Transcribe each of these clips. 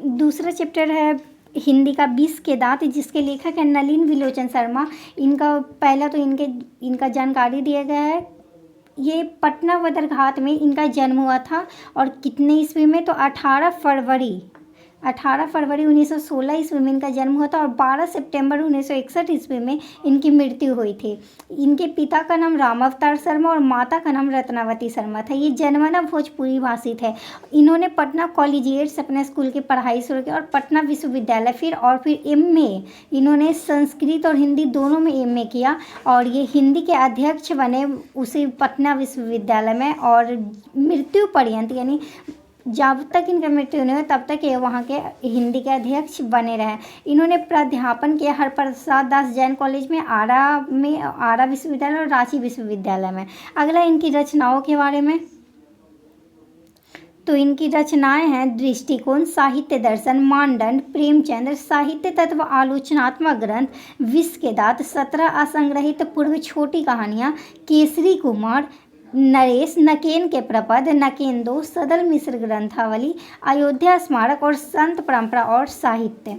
दूसरा चैप्टर है हिंदी का 20 के दांत, जिसके लेखक है नलिन विलोचन शर्मा। इनका पहला तो इनका जानकारी दिया गया है। ये पटना बदरघाट में इनका जन्म हुआ था और कितने ईस्वी में, तो 18 फरवरी 1916 ईस्वी में इनका जन्म हुआ था और 12 सितंबर 1961 ईस्वी में इनकी मृत्यु हुई थी। इनके पिता का नाम रामावतार शर्मा और माता का नाम रत्नावती शर्मा था। ये जन्मना भोजपुरी भाषी थे। इन्होंने पटना कॉलेजिएट से अपने स्कूल की पढ़ाई शुरू की और पटना विश्वविद्यालय फिर एमए इन्होंने संस्कृत और हिंदी दोनों में एमए किया और ये हिंदी के अध्यक्ष बने उसी पटना विश्वविद्यालय में। और मृत्यु पर्यंत यानी जब तक इनका मृत्यु नहीं हुई तब तक ये वहाँ के हिंदी के अध्यक्ष बने रहे। इन्होंने प्राध्यापन किया हरप्रसाद दास जैन कॉलेज में, आरा विश्वविद्यालय और रांची विश्वविद्यालय में। अगला इनकी रचनाओं के बारे में, तो इनकी रचनाएं हैं दृष्टिकोण, साहित्य दर्शन, मानदंड, प्रेमचंद्र, साहित्य तत्व, आलोचनात्मक ग्रंथ, 20 के दांत, 17 असंग्रहित पूर्व छोटी कहानियाँ, केसरी कुमार, नरेश, नकेन के प्रपद, नकेन दो, सदल मिश्र ग्रंथावली, अयोध्या स्मारक और संत परंपरा और साहित्य।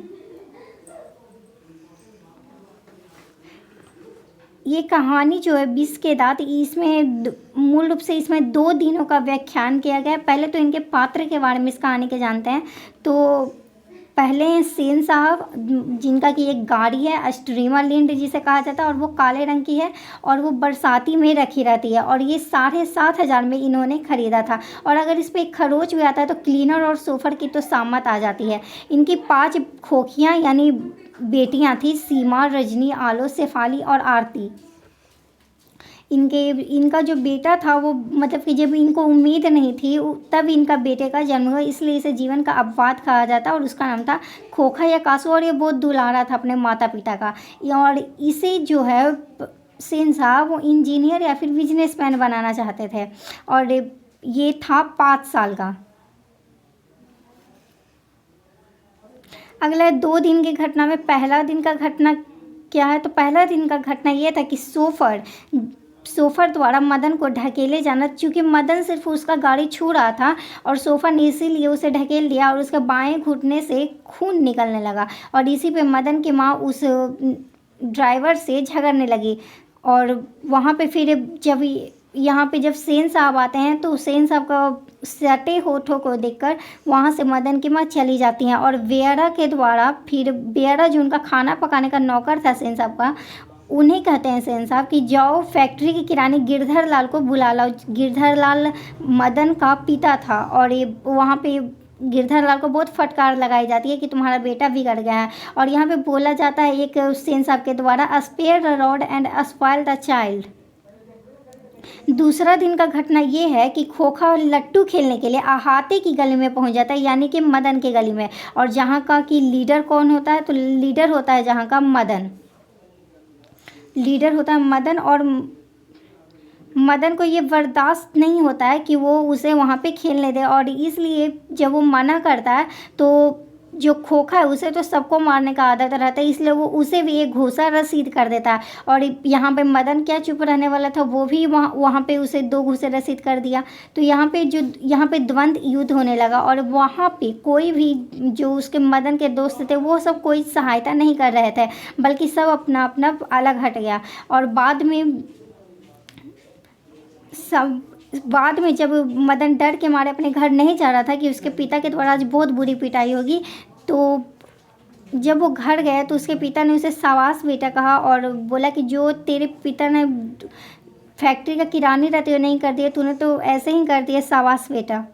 ये कहानी जो है 20 के दांत, इसमें मूल रूप से इसमें 2 दिनों का व्याख्यान किया गया है। पहले तो इनके पात्र के बारे में इस कहानी के जानते हैं। तो पहले हैं सेन साहब, जिनका कि एक गाड़ी है स्ट्रीमर लिंड जिसे कहा जाता है और वो काले रंग की है और वो बरसाती में रखी रहती है और ये 7,500 में इन्होंने ख़रीदा था। और अगर इस पर एक खरोच भी आता है तो क्लीनर और सोफर की तो सामत आ जाती है। इनकी 5 खोखियाँ यानी बेटियाँ थी, सीमा, रजनी, आलो, शेफाली और आरती। इनका जो बेटा था वो मतलब कि जब इनको उम्मीद नहीं थी तब इनका बेटे का जन्म हुआ, इसलिए इसे जीवन का अपवाद कहा जाता है और उसका नाम था खोखा या कासू। और ये बहुत दुलारा था अपने माता पिता का। और इसे जो है सेन साहब वो इंजीनियर या फिर बिजनेसमैन बनाना चाहते थे और ये था 5 साल का। अगला 2 दिन की घटना में पहला दिन का घटना क्या है, तो पहला दिन का घटना ये था कि सोफर द्वारा मदन को ढकेले जाना, क्योंकि मदन सिर्फ उसका गाड़ी छू रहा था और सोफर ने इसीलिए उसे ढकेल दिया और उसके बाएं घुटने से खून निकलने लगा और इसी पे मदन की माँ उस ड्राइवर से झगड़ने लगी। और वहाँ पे फिर जब सेन साहब आते हैं तो सेन साहब का सटे होठों को देखकर वहाँ से मदन की माँ चली जाती हैं और बेयरा जो उनका खाना पकाने का नौकर था सेन साहब का, उन्हें कहते हैं सेन साहब कि जाओ फैक्ट्री के किरानी गिरधर लाल को बुला लाओ। गिरधर लाल मदन का पिता था और ये वहाँ पे गिरधर लाल को बहुत फटकार लगाई जाती है कि तुम्हारा बेटा बिगड़ गया है। और यहाँ पे बोला जाता है एक सेन साहब के द्वारा, spare the rod and spoil the child. दूसरा दिन का घटना ये है कि खोखा लट्टू खेलने के लिए अहाते की गली में पहुंच जाता है, यानी कि मदन के गली में। और जहाँ का कि लीडर कौन होता है, तो लीडर होता है जहाँ का मदन। और मदन को ये बर्दाश्त नहीं होता है कि वो उसे वहाँ पे खेलने दे और इसलिए जब वो मना करता है तो जो खोखा है उसे तो सबको मारने का आदत रहता है, इसलिए वो उसे भी एक घूसा रसीद कर देता है। और यहाँ पे मदन क्या चुप रहने वाला था, वो भी वहाँ पे उसे 2 घूसे रसीद कर दिया। तो यहाँ पे द्वंद्व युद्ध होने लगा और वहाँ पे कोई भी जो उसके मदन के दोस्त थे वो सब कोई सहायता नहीं कर रहे थे, बल्कि सब अपना अपना अलग हट गया। और बाद में जब मदन डर के मारे अपने घर नहीं जा रहा था कि उसके पिता के द्वारा आज बहुत बुरी पिटाई होगी, तो जब वो घर गया तो उसके पिता ने उसे शाबाश बेटा कहा और बोला कि जो तेरे पिता ने फैक्ट्री का किरानी रहते हुए नहीं कर दिया, तूने तो ऐसे ही कर दिया, शाबाश बेटा।